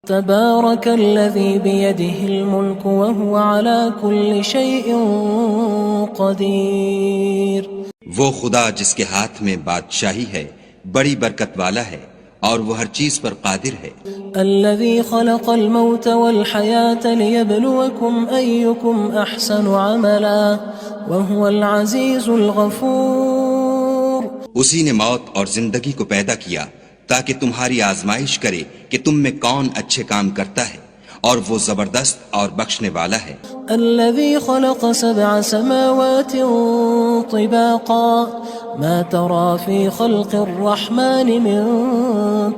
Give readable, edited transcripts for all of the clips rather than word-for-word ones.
تبارك الذي بيده الملك وهو على كل شيء قدير. وہ خدا جس کے ہاتھ میں بادشاہی ہے بڑی برکت والا ہے اور وہ ہر چیز پر قادر ہے. الذي خلق الموت والحياة ليبلوكم أيكم أحسن عملا وهو العزيز الغفور. اسی نے موت اور زندگی کو پیدا کیا تاکہ تمہاری آزمائش کرے کہ تم میں کون اچھے کام کرتا ہے اور وہ زبردست اور بخشنے والا ہے. الذي خلق 7 سماوات طباقا ما ترى في خلق الرحمن من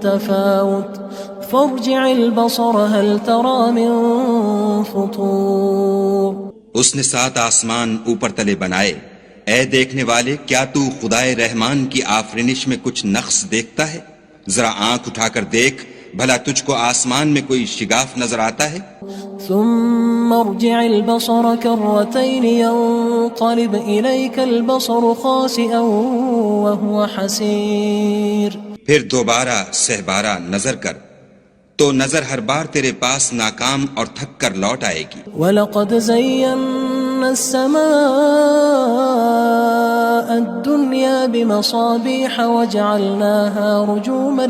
تفاوت فارجع البصر هل ترى من فطور. اس نے 7 آسمان اوپر تلے بنائے. اے دیکھنے والے، کیا تو خدائے رحمان کی آفرینش میں کچھ نقص دیکھتا ہے؟ ذرا آنکھ اٹھا کر دیکھ، بھلا تجھ کو آسمان میں کوئی شگاف نظر آتا ہے؟ ثم ارجع البصر كرتين ينقلب إليك البصر خاسئا وهو حسير. پھر دوبارہ سہبارہ نظر کر تو نظر ہر بار تیرے پاس ناکام اور تھک کر لوٹ آئے گی. وَلَقَدْ زَيَّنَّا السَّمَاءَ الدُّنْيَا بِمَصَابِيحَ وَجَعَلْنَاهَا رُجُومًا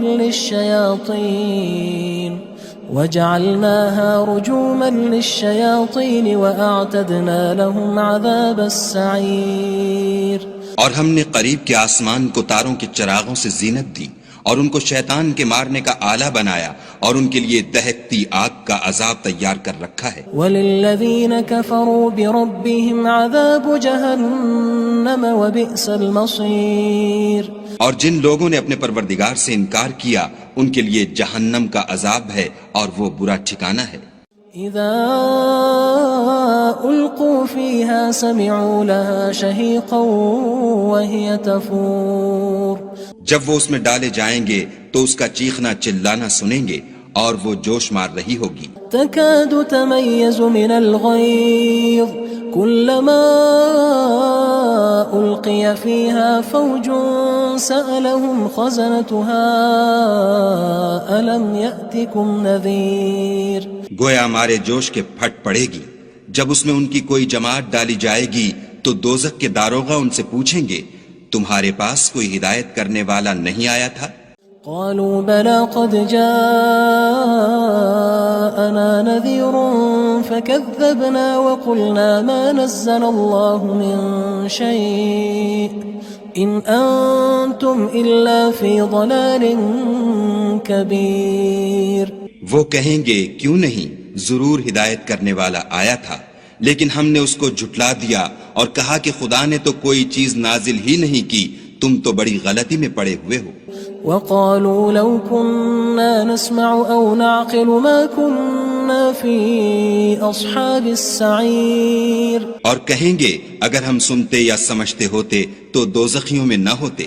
لِلشَّيَاطِينِ وَأَعْتَدْنَا لَهُمْ عَذَابَ السَّعِيرِ. اور ہم نے قریب کے آسمان کو تاروں کے چراغوں سے زینت دی اور ان کو شیطان کے مارنے کا آلہ بنایا اور ان کے لیے دہکتی آگ کا عذاب تیار کر رکھا ہے. وَلِلَّذِينَ كَفَرُوا بِرَبِّهِمْ عَذَابُ جَهَنَّمَ وَبِئْسَ الْمَصِيرُ. اور جن لوگوں نے اپنے پروردگار سے انکار کیا ان کے لیے جہنم کا عذاب ہے اور وہ برا ٹھکانہ ہے. اذا القوا فيها سمعوا لها شهيقا وهي تفور. جب وہ اس میں ڈالے جائیں گے تو اس کا چیخنا چلانا سنیں گے اور وہ جوش مار رہی ہوگی. تكاد تميز من الغيظ كلما ألقي فيها فوج سألهم خزنتها ألم يأتكم نذير. گویا ہمارے جوش کے پھٹ پڑے گی. جب اس میں ان کی کوئی جماعت ڈالی جائے گی تو دوزخ کے داروغہ ان سے پوچھیں گے تمہارے پاس کوئی ہدایت کرنے والا نہیں آیا تھا؟ قالوا بلى قد جاءنا نذير فكذبنا وقلنا ما نزل الله من شيء إن أنتم إلا في ضلال كبير. وہ کہیں گے کیوں نہیں، ضرور ہدایت کرنے والا آیا تھا، لیکن ہم نے اس کو جھٹلا دیا اور کہا کہ خدا نے تو کوئی چیز نازل ہی نہیں کی، تم تو بڑی غلطی میں پڑے ہوئے ہو. وقالوا لو كنا نسمع أو نعقل ما كنا في أصحاب السعير. اور کہیں گے اگر ہم سنتے یا سمجھتے ہوتے تو دوزخیوں میں نہ ہوتے.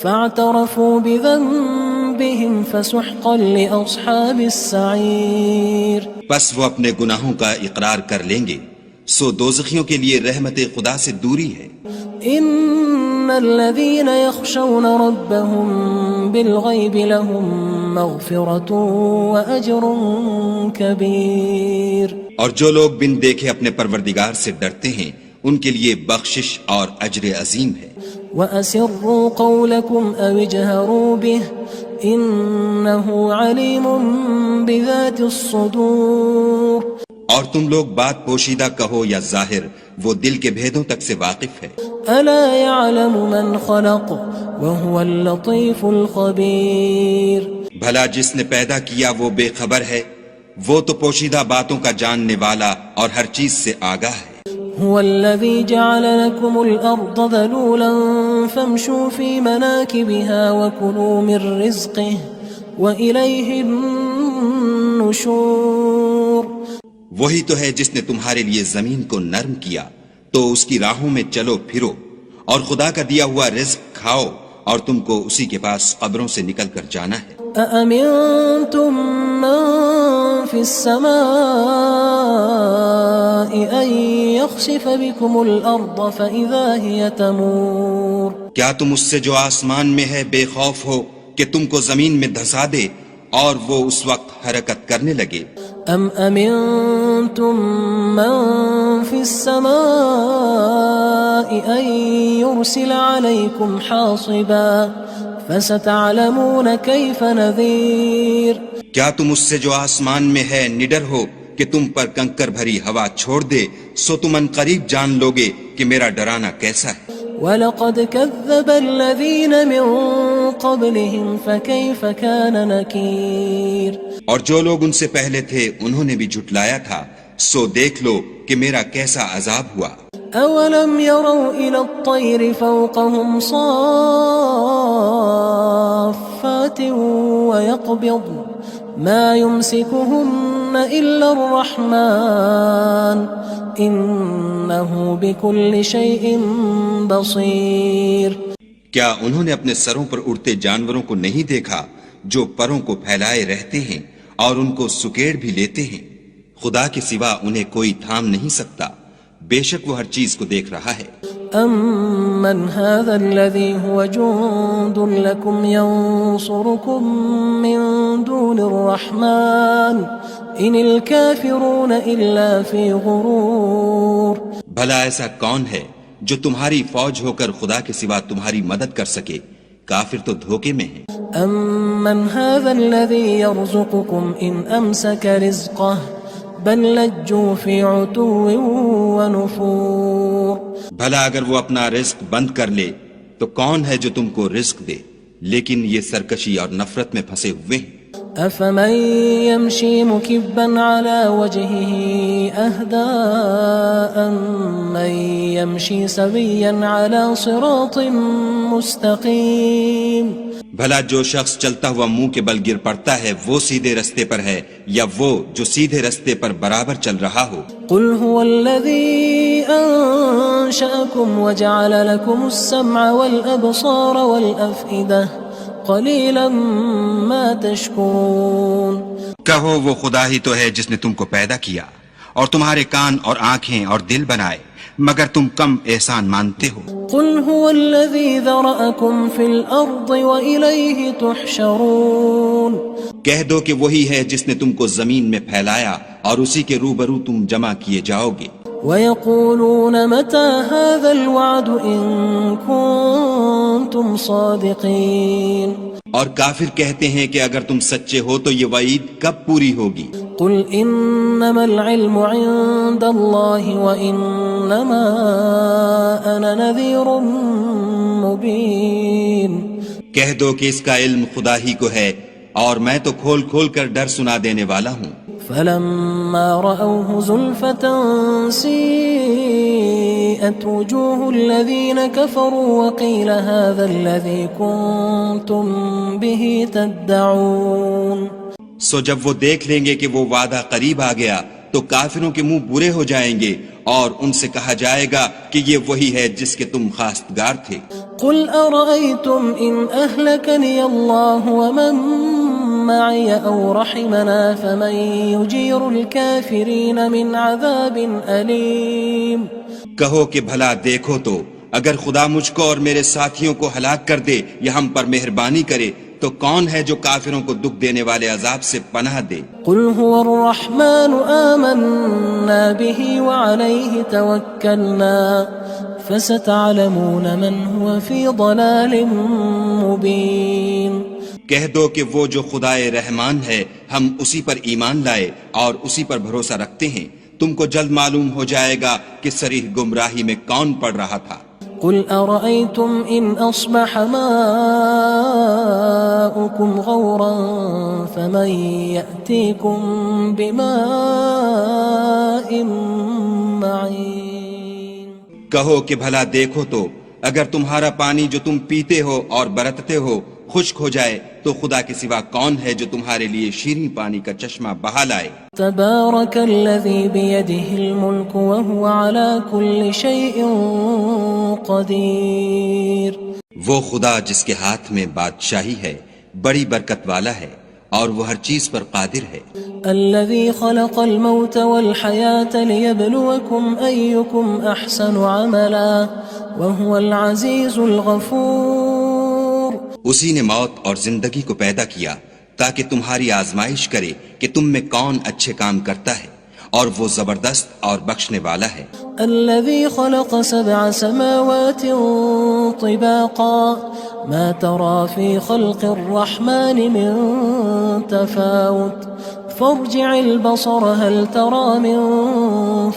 فاعترفوا بذنبهم فسحقا لأصحاب السعير. پس وہ اپنے گناہوں کا اقرار کر لیں گے، سو دوزخیوں کے لیے رحمت خدا سے دوری ہے. ان الذين يخشون ربهم بالغيب لهم مغفرة واجر كبير. اور جو لوگ بن دیکھے اپنے پروردگار سے ڈرتے ہیں ان کے لیے بخشش اور اجر عظیم ہے. وَأَسِرُّوا قَوْلَكُمْ أَوِ اجْهَرُوا بِهِ إِنَّهُ عَلِيمٌ بِذَاتِ الصُّدُورِ. اور تم لوگ بات پوشیدہ کہو یا ظاہر، وہ دل کے بھیدوں تک سے واقف ہے. أَلَا يَعْلَمُ مَنْ خَلَقَ وَهُوَ اللَّطِيفُ الْخَبِيرُ. بھلا جس نے پیدا کیا وہ بے خبر ہے، وہ تو پوشیدہ باتوں کا جاننے والا اور ہر چیز سے آگاہ ہے. هو الذي جعل لكم الأرض ذلولا فامشوا في مناكبها وكلوا من رزقه وإليه النشور. وہی تو ہے جس نے تمہارے لیے زمین کو نرم کیا تو اس کی راہوں میں چلو پھرو اور خدا کا دیا ہوا رزق کھاؤ اور تم کو اسی کے پاس قبروں سے نکل کر جانا ہے. أأمنتم من في السماء أن يخسف بكم الأرض فإذا هي تمور. کیا تم اس سے جو آسمان میں ہے بے خوف ہو کہ تم کو زمین میں دھسا دے اور وہ اس وقت حرکت کرنے لگے. ام امنتم من في السماء ان يرسل عليكم حاصبا فستعلمون كيف نذير. کیا تم اس سے جو آسمان میں ہے نڈر ہو کہ تم پر کنکر بھری ہوا چھوڑ دے؟ سو تم ان قریب جان لوگے کہ میرا ڈرانا کیسا ہے. وَلَقَدْ كَذَّبَ الَّذِينَ مِن قَبْلِهِمْ فَكَيْفَ كَانَ نَكِيرٌ. اور جو لوگ ان سے پہلے تھے انہوں نے بھی جھٹلایا تھا، سو دیکھ لو کہ میرا کیسا عذاب ہوا. أَوَلَمْ يَرَوْا إِلَى الطَّيْرِ فَوْقَهُمْ صَافَّاتٍ وَيَقْبِضْنَ مَا يُمْسِكُهُنَّ إِلَّا الرَّحْمَنُ إِنَّهُ بِكُلِّ شَيْءٍ بَصِيرٌ. کیا انہوں نے اپنے سروں پر اڑتے جانوروں کو نہیں دیکھا جو پروں کو پھیلائے رہتے ہیں اور ان کو سکیڑ بھی لیتے ہیں؟ خدا کے سوا انہیں کوئی تھام نہیں سکتا، بے شک وہ ہر چیز کو دیکھ رہا ہے. أَمَّنْ هَذَا الَّذِي هُوَ جُندٌ لَكُمْ يَنصُرُكُم مِّن دُونِ الرَّحْمَنِ إِنِ الْكَافِرُونَ إِلَّا فِي غُرُورٍ. بھلا ایسا کون ہے جو تمہاری فوج ہو کر خدا کے سوا تمہاری مدد کر سکے؟ کافر تو دھوکے میں ہیں. أَمَّنْ هَذَا الَّذِي يَرْزُقُكُمْ إِنْ أَمْسَكَ رِزْقَهُ بَلْ لَجُّوا فِي عُتُوٍّ وَنُفُورٍ. بھلا اگر وہ اپنا رزق بند کر لے تو کون ہے جو تم کو رزق دے؟ لیکن یہ سرکشی اور نفرت میں پھنسے ہوئے ہیں. أَفَمَن يَمْشِي مُكِبًّا عَلَى وَجْهِهِ أَهْدَىٰ أَمَّن يَمْشِي سَوِيًّا عَلَى صِرَاطٍ مُّسْتَقِيمٍ. بھلا جو شخص چلتا ہوا منہ کے بل گر پڑتا ہے وہ سیدھے رستے پر ہے یا وہ جو سیدھے رستے پر برابر چل رہا ہو؟ قُلْ هُوَ الَّذِي أَنشَأَكُمْ وَجَعَلَ لَكُمُ السَّمْعَ وَالْأَبْصَارَ وَالْأَفْئِدَةَ قَلِيلًا مَا تَشْكُرُونَ. کہو وہ خدا ہی تو ہے جس نے تم کو پیدا کیا اور تمہارے کان اور آنکھیں اور دل بنائے، مگر تم کم احسان مانتے ہو. قُلْ هُوَ الَّذِي ذَرَأَكُمْ فِي الْأَرْضِ وَإِلَيْهِ تُحْشَرُونَ. کہہ دو کہ وہی ہے جس نے تم کو زمین میں پھیلایا اور اسی کے روبرو تم جمع کیے جاؤ گے. وَيَقُولُونَ مَتَى هَذَا الْوَعْدُ إِن كُنتُمْ صَادِقِينَ. اور کافر کہتے ہیں کہ اگر تم سچے ہو تو یہ وعید کب پوری ہوگی؟ قُلْ إِنَّمَا الْعِلْمُ عِندَ اللَّهِ وَإِنَّمَا أَنَا نَذِيرٌ مُّبِينٌ. کہہ دو کہ اس کا علم خدا ہی کو ہے اور میں تو کھول کھول کر ڈر سنا دینے والا ہوں. فَلَمَّا رَأَوْهُ زُلْفَةً سِيئَتْ وُجُوهُ الَّذِينَ كَفَرُوا وَقِيلَ هَذَا الَّذِي كُنتُم بِهِ تَدَّعُونَ. سو جب وہ دیکھ لیں گے کہ وہ وعدہ قریب آ گیا تو کافروں کے منہ برے ہو جائیں گے اور ان سے کہا جائے گا کہ یہ وہی ہے جس کے تم خواستگار تھے. قُلْ أَرَأَيْتُمْ إِنْ أَهْلَكَنِيَ اللَّهُ وَمَن مَّعِيَ أَوْ رَحِمَنَا فَمَن يُجِيرُ الْكَافِرِينَ مِنْ عَذَابٍ أَلِيمٍ. کہو کہ بھلا دیکھو تو اگر خدا مجھ کو اور میرے ساتھیوں کو ہلاک کر دے یا ہم پر مہربانی کرے تو کون ہے جو کافروں کو دکھ دینے والے عذاب سے پناہ دے؟ قُلْ هُوَ الرَّحْمَنُ آمَنَّا بِهِ وَعَلَيْهِ تَوَكَّلْنَا فَسَتَعْلَمُونَ مَنْ هُوَ فِي ضَلَالٍ مُّبِينٍ. کہہ دو کہ وہ جو خدائے رحمان ہے ہم اسی پر ایمان لائے اور اسی پر بھروسہ رکھتے ہیں، تم کو جلد معلوم ہو جائے گا کہ صریح گمراہی میں کون پڑ رہا تھا. قُلْ أَرَأَيْتُمْ إِنْ أَصْبَحَ مَاؤُكُمْ غَوْرًا فَمَن يَأْتِيكُم بِمَاءٍ مَّعِينٍ. کہو کہ بھلا دیکھو تو اگر تمہارا پانی جو تم پیتے ہو اور برتتے ہو خشک ہو جائے تو خدا کے سوا کون ہے جو تمہارے لیے شیریں پانی کا چشمہ بہا لائے. تبارک الذی بیدہ الملک وہو علی کل شیء قدیر. وہ خدا جس کے ہاتھ میں بادشاہی ہے بڑی برکت والا ہے اور وہ ہر چیز پر قادر ہے. الذي خلق الموت والحياة ليبلوكم أيكم أحسن عملا وهو العزيز الغفور. اسی نے موت اور زندگی کو پیدا کیا تاکہ تمہاری آزمائش کرے کہ تم میں کون اچھے کام کرتا ہے، اور وہ زبردست اور بخشنے والا ہے۔ الذي خلق 7 سماوات طباقا ما ترى في خلق الرحمن من تفاوت فارجع البصر هل ترى من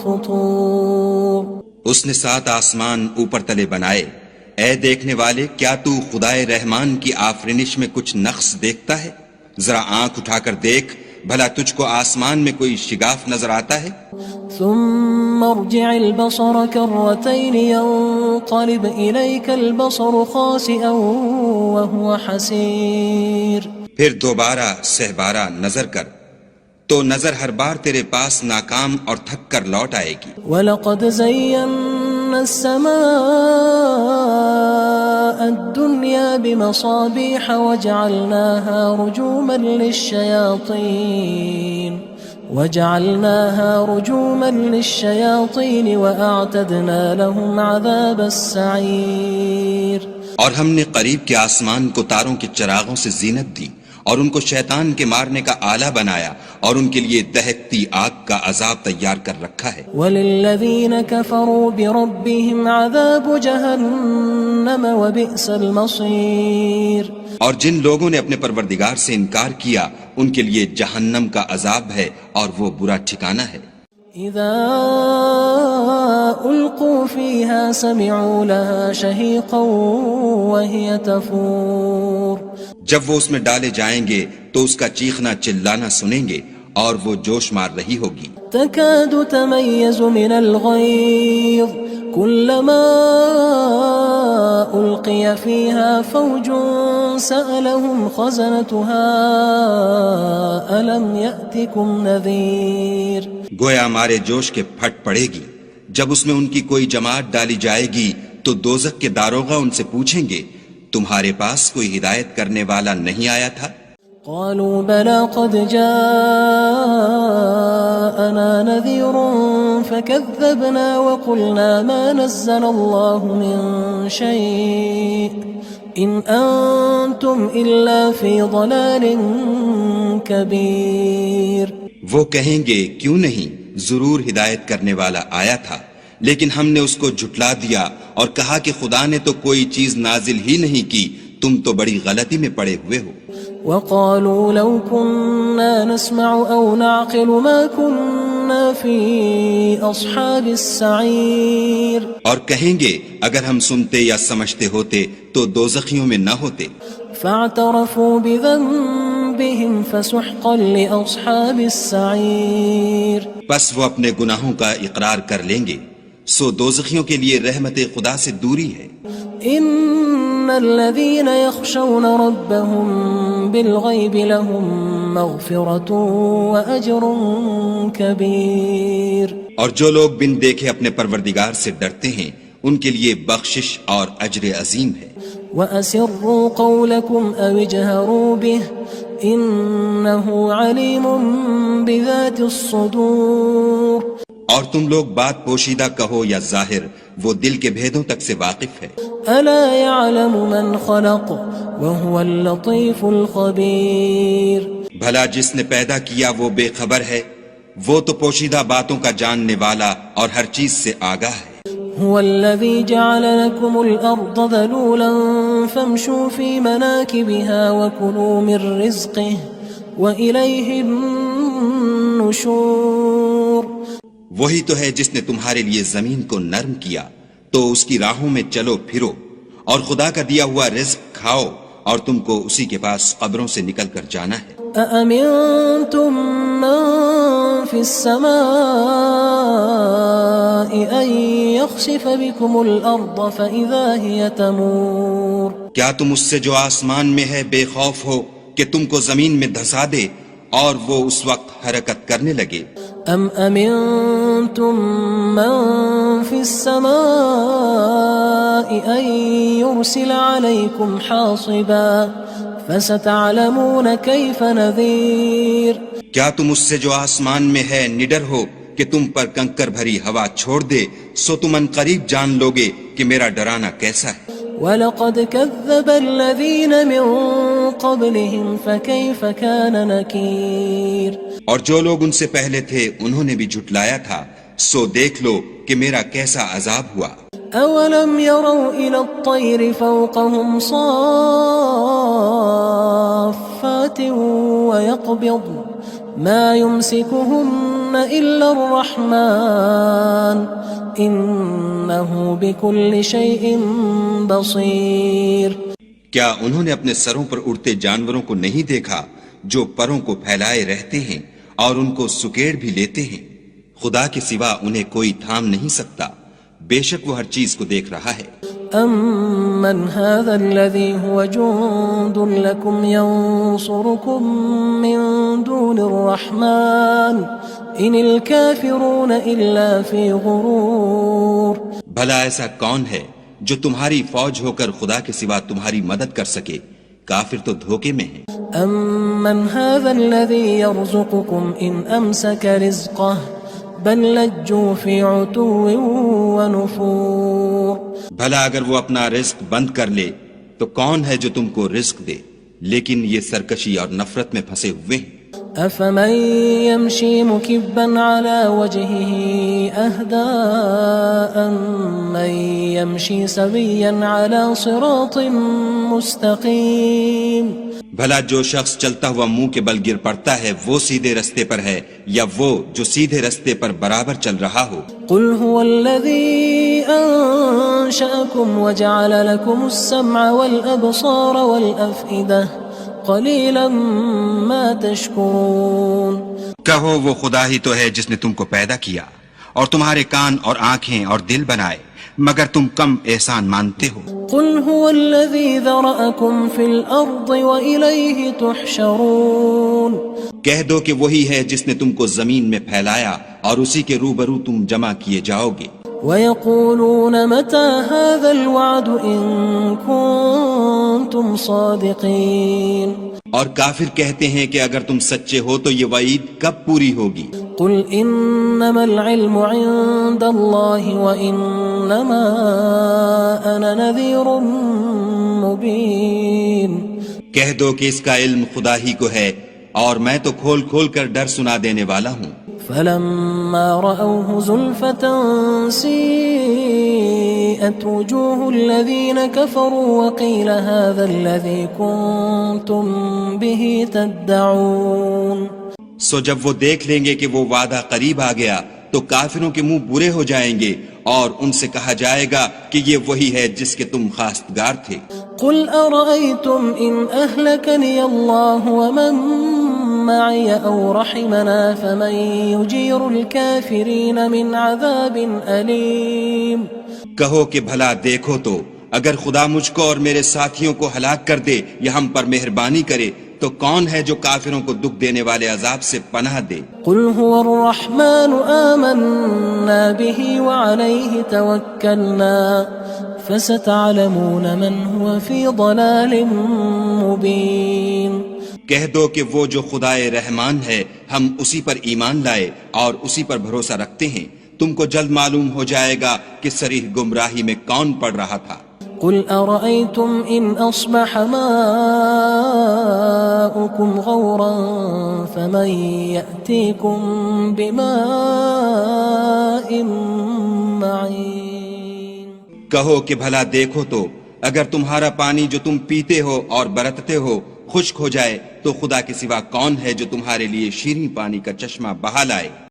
فطور۔ اس نے 7 آسمان اوپر تلے بنائے، اے دیکھنے والے کیا تو خدائے رحمان کی آفرینش میں کچھ نقص دیکھتا ہے؟ ذرا آنکھ اٹھا کر دیکھ، بھلا تجھ کو آسمان میں کوئی شگاف نظر آتا ہے؟ ثم ارجع البصر كرتين ينقلب إليك البصر خاسئا وهو حسير۔ پھر دوبارہ سہبارہ نظر کر تو نظر ہر بار تیرے پاس ناکام اور تھک کر لوٹ آئے گی۔ وَلَقَدْ زَيَّنَّا السَّمَاءَ الدُّنْيَا بِمَصَابِيحَ وَجَعَلْنَاهَا رُجُومًا لِلشَّيَاطِينِ وَأَعْتَدْنَا لَهُمْ عَذَابَ السَّعِيرِ۔ اور ہم نے قریب کے آسمان کو تاروں کے چراغوں سے زینت دی، اور ان کو شیطان کے مارنے کا آلہ بنایا، اور ان کے لیے دہکتی آگ کا عذاب تیار کر رکھا ہے۔ وَلِلَّذِينَ كَفَرُوا بِرَبِّهِمْ عَذَابُ جَهَنَّمَ وَبِئْسَ الْمَصِيرُ۔ اور جن لوگوں نے اپنے پروردگار سے انکار کیا ان کے لیے جہنم کا عذاب ہے، اور وہ برا ٹھکانہ ہے۔ اذا القوا فيها سمعوا لها شهيقا وهي تفور۔ جب وہ اس میں ڈالے جائیں گے تو اس کا چیخنا چلانا سنیں گے، اور وہ جوش مار رہی ہوگی۔ تكاد تميز من الغيظ كلما ألقي فيها فوج سألهم خزنتها ألم يأتكم نذير۔ گویا مارے جوش کے پھٹ پڑے گی جب اس میں ان کی کوئی جماعت ڈالی جائے گی تو دوزخ کے داروغہ ان سے پوچھیں گے تمہارے پاس کوئی ہدایت کرنے والا نہیں آیا تھا؟ قالوا بلى قد جاءنا نذير فكذبنا وقلنا ما نزل الله من شيء إن أنتم إلا في ضلال كبير۔ وہ کہیں گے کیوں نہیں، ضرور ہدایت کرنے والا آیا تھا، لیکن ہم نے اس کو جھٹلا دیا اور کہا کہ خدا نے تو کوئی چیز نازل ہی نہیں کی، تم تو بڑی غلطی میں پڑے ہوئے ہو۔ وقالوا لو كنا نسمع أو نعقل ما كنا في أصحاب السعير۔ اور کہیں گے اگر ہم سنتے یا سمجھتے ہوتے تو دوزخیوں میں نہ ہوتے۔ فاعترفوا بذنبهم فسحقا لأصحاب السعير۔ بس وہ اپنے گناہوں کا اقرار کر لیں گے، سو دوزخیوں کے لیے رحمت خدا سے دوری ہے۔ ان الذين يخشون ربهم بالغيب لهم مغفرة واجر كبير۔ اور جو لوگ بن دیکھے اپنے پروردگار سے ڈرتے ہیں ان کے لیے بخشش اور اجر عظیم ہے۔ واسروا قولكم او اجهروا به انه عليم بذات الصدور۔ اور تم لوگ بات پوشیدہ کہو یا ظاہر، وہ دل کے بھیدوں تک سے واقف ہے۔ الا يعلم من خلق وهو اللطيف الخبير۔ بھلا جس نے پیدا کیا وہ بے خبر ہے، وہ تو پوشیدہ باتوں کا جاننے والا اور ہر چیز سے آگاہ ہے۔ هو الذي جعل لكم الأرض ذلولا فامشوا في مناكبها وكلوا من رزقه وإليه النشور۔ وہی تو ہے جس نے تمہارے لیے زمین کو نرم کیا تو اس کی راہوں میں چلو پھرو، اور خدا کا دیا ہوا رزق کھاؤ، اور تم کو اسی کے پاس قبروں سے نکل کر جانا ہے۔ أأمنتم من في السماء أن يخسف بكم الأرض فإذا هي تمور۔ کیا تم اس سے جو آسمان میں ہے بے خوف ہو کہ تم کو زمین میں دھسا دے اور وہ اس وقت حرکت کرنے لگے؟ ام امنتم من في السماء ان يرسل عليكم حاصبا فستعلمون كيف نذير۔ کیا تم اس سے جو آسمان میں ہے نڈر ہو کہ تم پر کنکر بھری ہوا چھوڑ دے، سو تم ان قریب جان لوگے کہ میرا ڈرانا کیسا ہے۔ وَلَقَدْ كَذَّبَ الَّذِينَ مِن قبلهم فكيف كان نكير اور جو لوگ ان سے پہلے تھے انہوں نے بھی جھٹلایا تھا، سو دیکھ لو کہ میرا کیسا عذاب ہوا۔ أولم يروا إلى الطير فوقهم صافات ويقبض ما يمسكهن إلا الرحمن إنه بكل شيء بصير۔ کیا انہوں نے اپنے سروں پر اڑتے جانوروں کو نہیں دیکھا جو پروں کو پھیلائے رہتے ہیں اور ان کو سکیڑ بھی لیتے ہیں؟ خدا کے سوا انہیں کوئی تھام نہیں سکتا، بے شک وہ ہر چیز کو دیکھ رہا ہے۔ أَمَّنْ هَذَا الَّذِي هُوَ جُندٌ لَكُمْ يَنصُرُكُم مِّن دُونِ الرَّحْمَنِ إِنِ الْكَافِرُونَ إِلَّا فِي غُرُورٍ۔ بھلا ایسا کون ہے جو تمہاری فوج ہو کر خدا کے سوا تمہاری مدد کر سکے؟ کافر تو دھوکے میں ہیں۔ أَمَّنْ هَذَا الَّذِي يَرْزُقُكُمْ إِنْ أَمْسَكَ رِزْقَهُ بل لجوا فی عتو ونفور۔ بھلا اگر وہ اپنا رزق بند کر لے تو کون ہے جو تم کو رزق دے، لیکن یہ سرکشی اور نفرت میں پھنسے ہوئے ہیں۔ افمن يمشي مكبا على وجهه اهدى أمن يمشي سويا على صراط مستقيم۔ بھلا جو شخص چلتا ہوا منہ کے بل گر پڑتا ہے وہ سیدھے رستے پر ہے یا وہ جو سیدھے رستے پر برابر چل رہا ہو؟ قل هو الذي أنشأكم وجعل لكم السمع والأبصار والأفئدة قليلا ما تشكرون۔ کہو وہ خدا ہی تو ہے جس نے تم کو پیدا کیا اور تمہارے کان اور آنکھیں اور دل بنائے، مگر تم کم احسان مانتے ہو۔ قل هو الذي ذرأكم في الأرض وإليه تحشرون۔ کہہ دو کہ وہی ہے جس نے تم کو زمین میں پھیلایا اور اسی کے روبرو تم جمع کیے جاؤ گے۔ ويقولون متى هذا الوعد إن كنتم صادقين۔ اور کافر کہتے ہیں کہ اگر تم سچے ہو تو یہ وعید کب پوری ہوگی؟ قل انما العلم عند الله وانما انا نذير مبين۔ کہہ دو کہ اس کا علم خدا ہی کو ہے اور میں تو کھول کھول کر ڈر سنا دینے والا ہوں۔ فلما رأوه زلفة سيئت وجوه الذين كفروا وقيل هذا الذي كنتم به تدعون۔ سو جب وہ دیکھ لیں گے کہ وہ وعدہ قریب آ گیا تو کافروں کے منہ برے ہو جائیں گے اور ان سے کہا جائے گا کہ یہ وہی ہے جس کے تم خواستگار تھے۔ قل أرأيتم إن أهلكني الله ومن معي أو رحمنا فمن يجير الكافرين من عذاب أليم۔ کہو کہ بھلا دیکھو تو اگر خدا مجھ کو اور میرے ساتھیوں کو ہلاک کر دے یا ہم پر مہربانی کرے تو کون ہے جو کافروں کو دکھ دینے والے عذاب سے پناہ دے؟ قل هو الرحمن آمنا به وعليه توكلنا فستعلمون من هو في ضلال مبين۔ کہہ دو کہ وہ جو خدائے رحمان ہے ہم اسی پر ایمان لائے اور اسی پر بھروسہ رکھتے ہیں، تم کو جلد معلوم ہو جائے گا کہ صریح گمراہی میں کون پڑ رہا تھا۔ قل أرأيتم إن أصبح ماؤكم غورا فمن يأتيكم بماء معين۔ کہو کہ بھلا دیکھو تو اگر تمہارا پانی جو تم پیتے ہو اور برتتے ہو خشک ہو جائے تو خدا کے سوا کون ہے جو تمہارے لیے شیریں پانی کا چشمہ بہا لائے؟